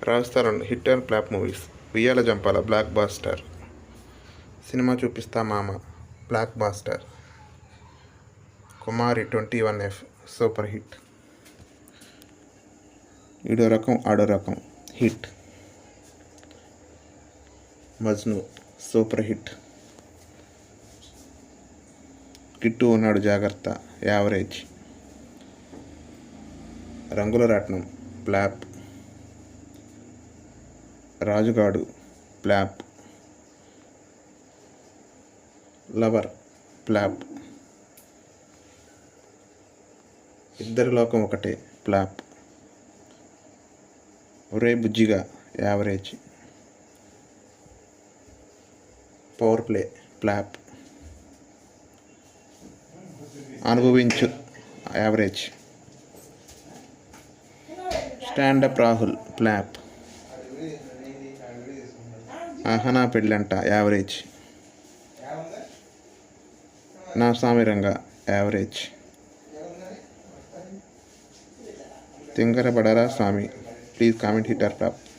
Raj hit and flop movies. ఉయ్యాల Jampala black buster. Cinema చూపిస్తా మామ బ్లాక్ బాస్టర్. కుమారి 21F సూపర్ హిట్. ఈడో రకం ఆడో రకం hit. Majnu super hit. Kit ఉన్నాడు జాగ్రత్త యావరేజ్. రంగుల రాట్నం ఫ్లాప్. రాజుగాడు ఫ్లాప్. Lover flop. ఇద్దరి లోకం ఒకటే ఫ్లాప్. ఒరే బుజ్జిగా యావరేజ్. Power play flop. అనుభవించు యావరేజ్. Stand up Rahul flop. ఆహనా పెళ్ళంట యావరేజ్. నా సామిరంగా average. తింగర బడరా Swamy. Please comment hit or flop.